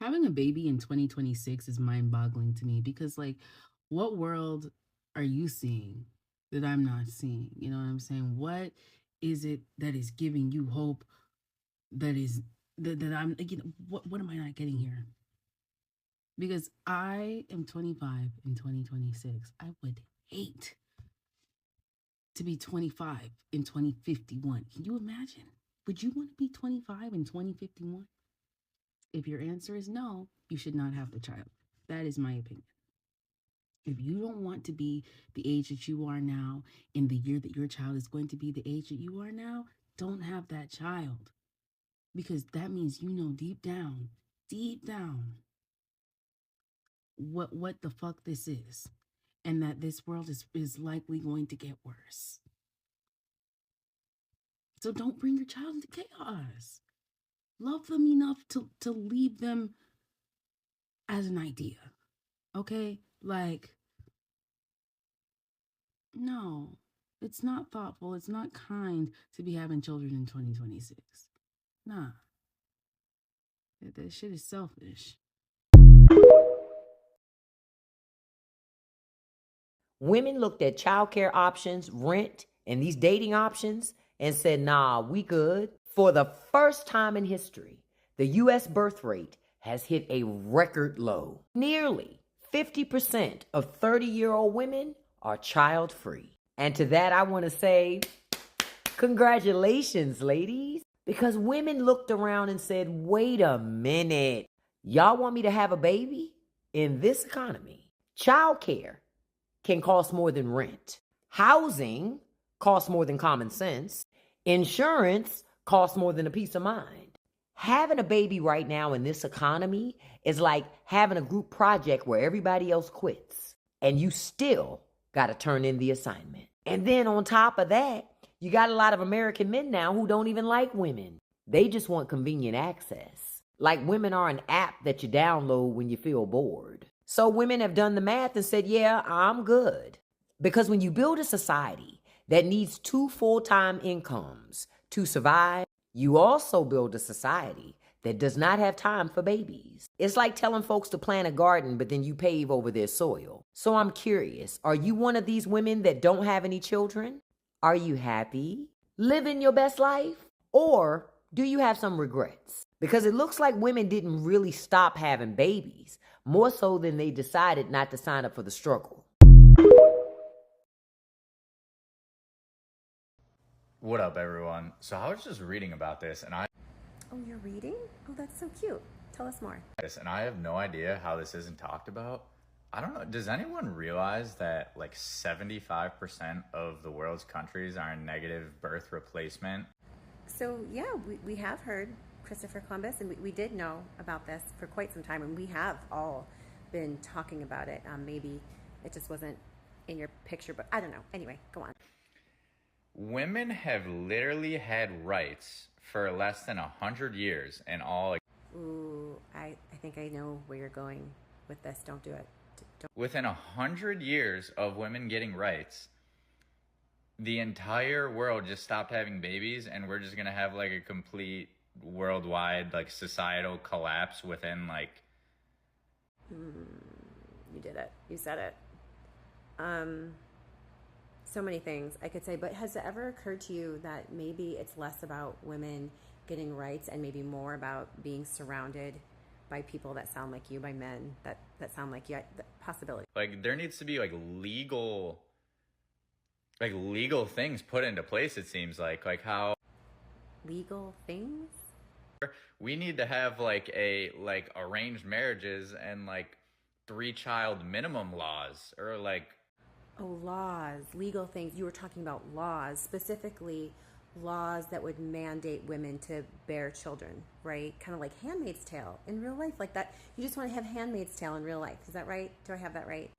Having a baby in 2026 is mind-boggling to me because what world are you seeing that I'm not seeing? You know what I'm saying? What is it that is giving you hope that is that I'm what am I not getting here? Because I am 25 in 2026. I would hate to be 25 in 2051. Can you imagine? Would you want to be 25 in 2051? If your answer is no, you should not have the child. That is my opinion. If you don't want to be the age that you are now in the year that your child is going to be the age that you are now, don't have that child. Because that means you know deep down, what the fuck this is. And that this world is likely going to get worse. So don't bring your child into chaos. Love them enough to leave them as an idea. Okay? No, it's not thoughtful. It's not kind to be having children in 2026. Nah, that shit is selfish. Women looked at childcare options, rent, and these dating options and said, nah, we good. For the first time in history, the US birth rate has hit a record low. Nearly 50% of 30-year-old women are child free. And to that, I want to say, congratulations, ladies. Because women looked around and said, wait a minute, y'all want me to have a baby? In this economy, childcare can cost more than rent. Housing costs more than common sense. Insurance costs more than a peace of mind. Having a baby right now in this economy is like having a group project where everybody else quits and you still got to turn in the assignment. And then on top of that, you got a lot of American men now who don't even like women. They just want convenient access. Like women are an app that you download when you feel bored. So women have done the math and said, yeah, I'm good. Because when you build a society that needs two full-time incomes to survive, you also build a society that does not have time for babies. It's like telling folks to plant a garden, but then you pave over their soil. So I'm curious, are you one of these women that don't have any children? Are you happy? Living your best life? Or do you have some regrets? Because it looks like women didn't really stop having babies, more so than they decided not to sign up for the struggle. What up, everyone? So I was just reading about Oh, you're reading? Oh, that's so cute. Tell us more. I have no idea how this isn't talked about. I don't know. Does anyone realize that like 75% of the world's countries are in negative birth replacement? So, yeah, we have heard Christopher Columbus, and we did know about this for quite some time, and we have all been talking about it. Maybe it just wasn't in your picture, but I don't know. Anyway, go on. Women have literally had rights for less than 100 years and all. Ooh, I think I know where you're going with this. Don't do it. Don't. Within 100 years of women getting rights, the entire world just stopped having babies, and we're just gonna have like a complete worldwide like societal collapse within like. You did it. You said it. Um, so many things I could say, but has it ever occurred to you that maybe it's less about women getting rights and maybe more about being surrounded by people that sound like you, by men that sound like you? The possibility. Like there needs to be like legal things put into place. It seems like how Legal things? we need to have like arranged marriages and like 3-child minimum laws, or like Oh, laws, legal things. You were talking about laws, specifically laws that would mandate women to bear children, right? Kind of like Handmaid's Tale in real life, like that. You just want to have Handmaid's Tale in real life. Is that right? Do I have that right?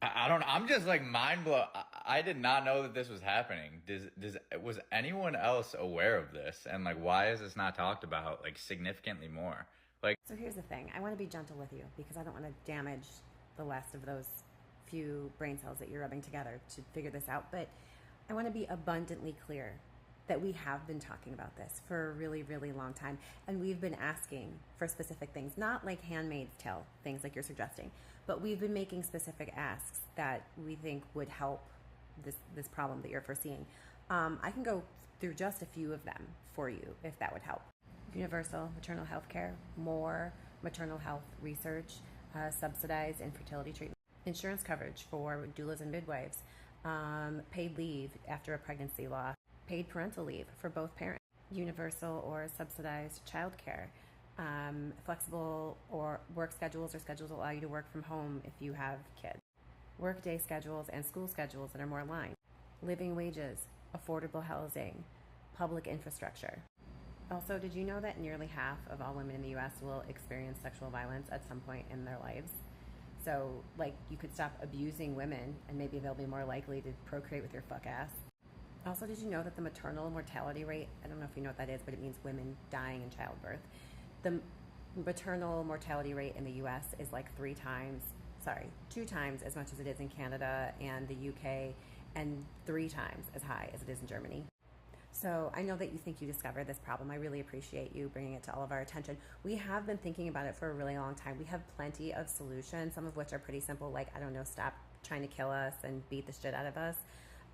I don't know. I'm just like mind blown. I did not know that this was happening. Was anyone else aware of this? And like, why is this not talked about like significantly more? Like, So here's the thing. I want to be gentle with you because I don't want to damage the last of those few brain cells that you're rubbing together to figure this out. But I want to be abundantly clear. that we have been talking about this for a really, really long time. And we've been asking for specific things, not like Handmaid's Tale things like you're suggesting, but we've been making specific asks that we think would help this problem that you're foreseeing. I can go through just a few of them for you if that would help. Universal maternal health care, more maternal health research, subsidized infertility treatment, insurance coverage for doulas and midwives, paid leave after a pregnancy loss, paid parental leave for both parents, universal or subsidized childcare, flexible or work schedules or schedules that allow you to work from home if you have kids, work day schedules and school schedules that are more aligned, living wages, affordable housing, public infrastructure. Also, did you know that nearly half of all women in the U.S. will experience sexual violence at some point in their lives? So, like, you could stop abusing women and maybe they'll be more likely to procreate with your fuck ass. Also, did you know that the maternal mortality rate, I don't know if you know what that is, but it means women dying in childbirth. The maternal mortality rate in the U.S. is like 2 times as much as it is in Canada and the UK, and 3 times as high as it is in Germany. So I know that you think you discovered this problem. I really appreciate you bringing it to all of our attention. We have been thinking about it for a really long time. We have plenty of solutions, some of which are pretty simple, like, I don't know, stop trying to kill us and beat the shit out of us.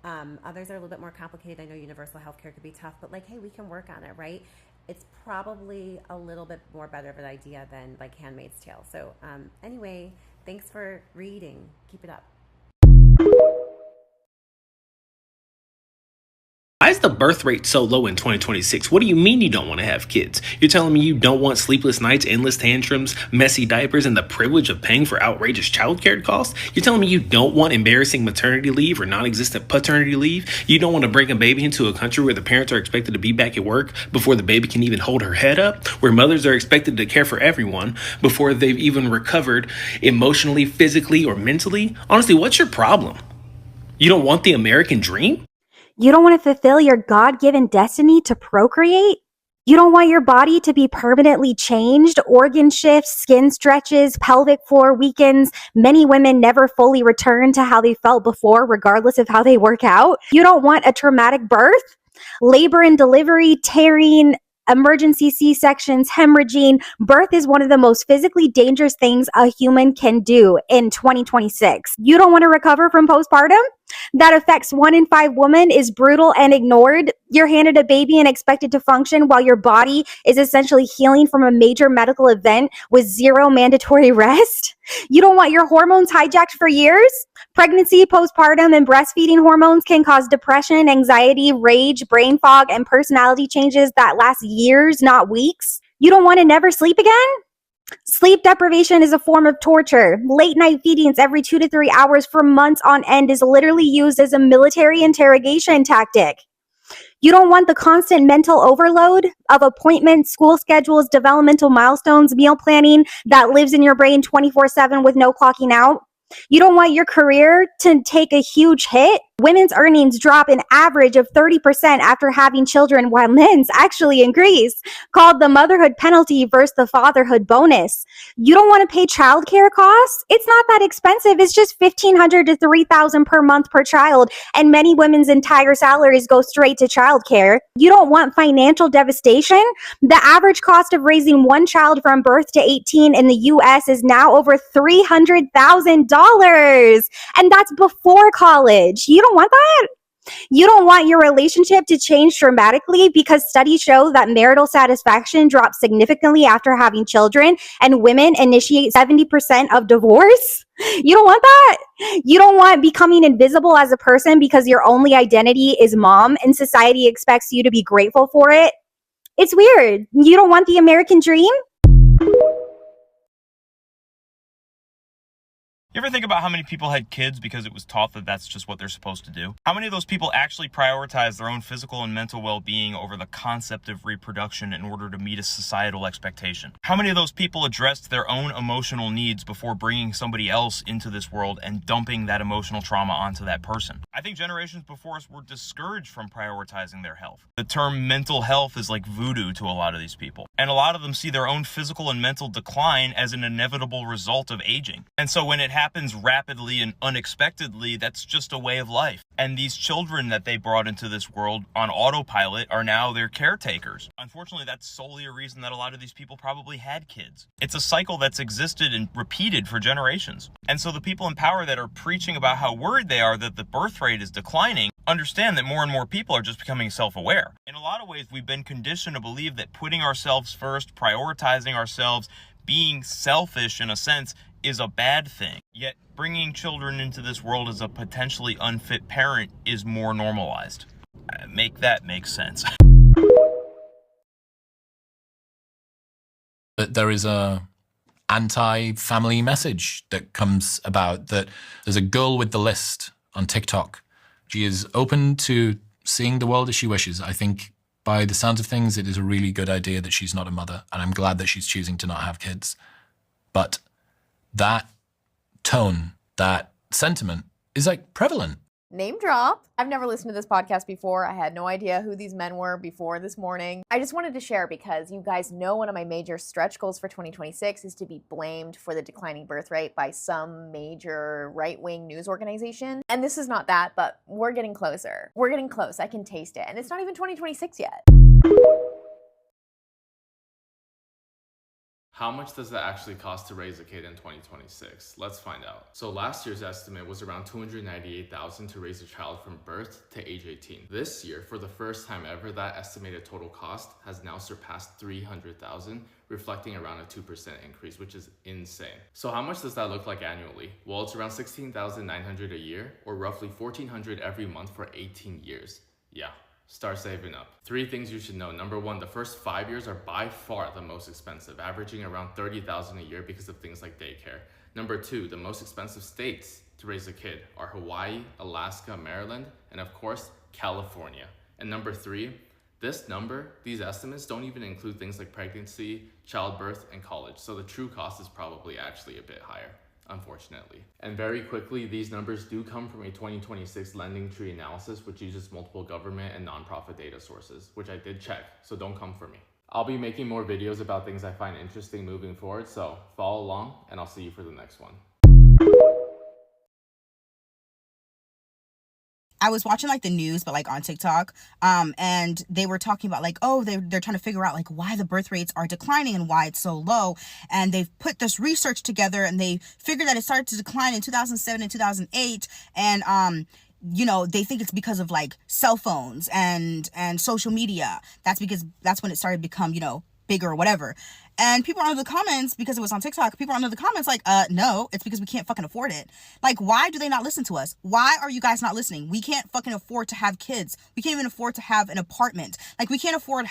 Others are a little bit more complicated. I know universal healthcare could be tough, but like, hey, we can work on it, right? It's probably a little bit more better of an idea than like Handmaid's Tale. So anyway, thanks for reading. Keep it up. Why is the birth rate so low in 2026? What do you mean you don't want to have kids? You're telling me you don't want sleepless nights, endless tantrums, messy diapers, and the privilege of paying for outrageous childcare costs? You're telling me you don't want embarrassing maternity leave or non-existent paternity leave? You don't want to bring a baby into a country where the parents are expected to be back at work before the baby can even hold her head up? Where mothers are expected to care for everyone before they've even recovered emotionally, physically, or mentally? Honestly, what's your problem? You don't want the American dream? You don't want to fulfill your God-given destiny to procreate? You don't want your body to be permanently changed, organ shifts, skin stretches, pelvic floor weakens. Many women never fully return to how they felt before, regardless of how they work out. You don't want a traumatic birth, labor and delivery, tearing, emergency C-sections, hemorrhaging. Birth is one of the most physically dangerous things a human can do in 2026. You don't want to recover from postpartum? That affects 1 in 5 women, is brutal and ignored. You're handed a baby and expected to function while your body is essentially healing from a major medical event with 0 mandatory rest. You don't want your hormones hijacked for years? Pregnancy, postpartum, and breastfeeding hormones can cause depression, anxiety, rage, brain fog, and personality changes that last years, not weeks. You don't want to never sleep again? Sleep deprivation is a form of torture. Late night feedings every 2 to 3 hours for months on end is literally used as a military interrogation tactic. You don't want the constant mental overload of appointments, school schedules, developmental milestones, meal planning that lives in your brain 24/7 with no clocking out. You don't want your career to take a huge hit. Women's earnings drop an average of 30% after having children, while men's actually increase, called the motherhood penalty versus the fatherhood bonus. You don't want to pay childcare costs? It's not that expensive. It's just $1,500 to $3,000 per month per child, and many women's entire salaries go straight to childcare. You don't want financial devastation? The average cost of raising one child from birth to 18 in the U.S. is now over $300,000, and that's before college. You don't want that? You don't want your relationship to change dramatically because studies show that marital satisfaction drops significantly after having children, and women initiate 70% of divorce? You don't want that? You don't want becoming invisible as a person because your only identity is mom and society expects you to be grateful for it? It's weird. You don't want the American dream? You ever think about how many people had kids because it was taught that that's just what they're supposed to do? How many of those people actually prioritize their own physical and mental well-being over the concept of reproduction in order to meet a societal expectation? How many of those people addressed their own emotional needs before bringing somebody else into this world and dumping that emotional trauma onto that person? I think generations before us were discouraged from prioritizing their health. The term mental health is like voodoo to a lot of these people. And a lot of them see their own physical and mental decline as an inevitable result of aging. And so when it happens rapidly and unexpectedly, that's just a way of life. And these children that they brought into this world on autopilot are now their caretakers. Unfortunately, that's solely a reason that a lot of these people probably had kids. It's a cycle that's existed and repeated for generations. And so the people in power that are preaching about how worried they are that the birth rate is declining understand that more and more people are just becoming self-aware. In a lot of ways, we've been conditioned to believe that putting ourselves first, prioritizing ourselves, being selfish in a sense, is a bad thing. Yet bringing children into this world as a potentially unfit parent is more normalized. Make that make sense. But there is a anti-family message that comes about, that there's a girl with the list on TikTok. She is open to seeing the world as she wishes. I think by the sounds of things, it is a really good idea that she's not a mother, and I'm glad that she's choosing to not have kids. But that tone, that sentiment is like prevalent. Name drop. I've never listened to this podcast before. I had no idea who these men were before this morning. I just wanted to share because you guys know one of my major stretch goals for 2026 is to be blamed for the declining birth rate by some major right-wing news organization. And this is not that, but we're getting closer. We're getting close. I can taste it. And it's not even 2026 yet. How much does that actually cost to raise a kid in 2026? Let's find out. So last year's estimate was around $298,000 to raise a child from birth to age 18. This year, for the first time ever, that estimated total cost has now surpassed $300,000, reflecting around a 2% increase, which is insane. So how much does that look like annually? Well, it's around $16,900 a year, or roughly $1,400 every month for 18 years. Yeah. Start saving up. 3 things you should know. Number 1, the first 5 years are by far the most expensive, averaging around $30,000 a year because of things like daycare. Number 2, the most expensive states to raise a kid are Hawaii, Alaska, Maryland, and of course, California. And number 3, these estimates don't even include things like pregnancy, childbirth, and college. So the true cost is probably actually a bit higher, unfortunately. And very quickly, these numbers do come from a 2026 lending tree analysis, which uses multiple government and nonprofit data sources, which I did check, so don't come for me. I'll be making more videos about things I find interesting moving forward, so follow along, and I'll see you for the next one. I was watching like the news, but like on TikTok, and they were talking about like, oh, they're trying to figure out like why the birth rates are declining and why it's so low. And they've put this research together, and they figured that it started to decline in 2007 and 2008. And, you know, they think it's because of like cell phones and social media. That's when it started to become, you know, bigger or whatever. And people under the comments, because it was on TikTok, people under the comments like, no, it's because we can't fucking afford it. Like, why do they not listen to us? Why are you guys not listening? We can't fucking afford to have kids. We can't even afford to have an apartment. Like, we can't afford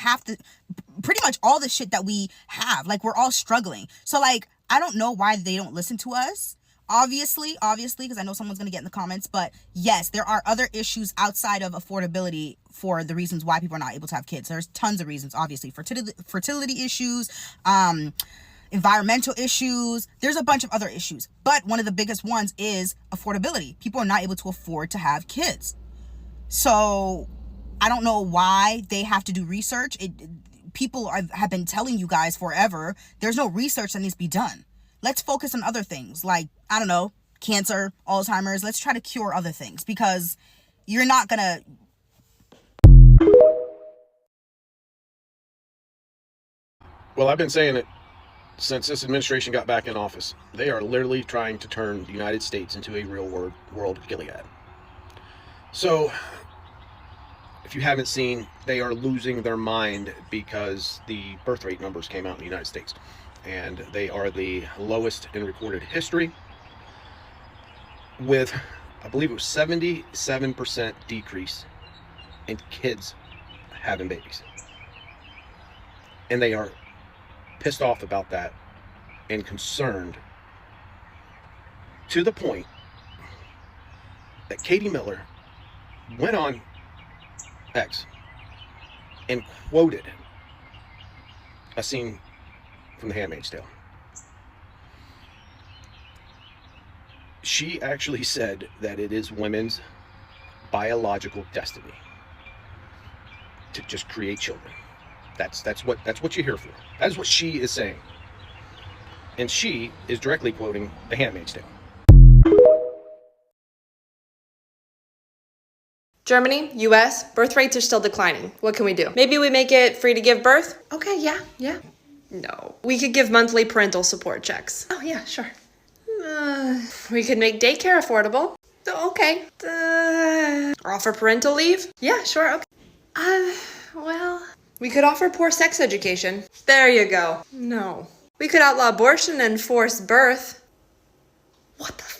pretty much all the shit that we have. Like, we're all struggling. So, like, I don't know why they don't listen to us. Obviously, because I know someone's going to get in the comments, but yes, there are other issues outside of affordability for the reasons why people are not able to have kids. There's tons of reasons, obviously, fertility issues, environmental issues. There's a bunch of other issues, but one of the biggest ones is affordability. People are not able to afford to have kids. So I don't know why they have to do research. People have been telling you guys forever, there's no research that needs to be done. Let's focus on other things like, I don't know, cancer, Alzheimer's. Let's try to cure other things, because you're not going to... Well, I've been saying it since this administration got back in office. They are literally trying to turn the United States into a real world Gilead. So, if you haven't seen, they are losing their mind because the birth rate numbers came out in the United States. And they are the lowest in recorded history, with, I believe it was 77% decrease in kids having babies. And they are pissed off about that and concerned, to the point that Katie Miller went on X and quoted a scene from The Handmaid's Tale. She actually said that it is women's biological destiny to just create children. That's what you're here for. That is what she is saying. And she is directly quoting The Handmaid's Tale. Germany, US, birth rates are still declining. What can we do? Maybe we make it free to give birth? Okay, yeah. No. We could give monthly parental support checks. Oh, yeah, sure. We could make daycare affordable. Okay. Offer parental leave? Yeah, sure, okay. Well, we could offer poor sex education. There you go. No. We could outlaw abortion and forced birth. What the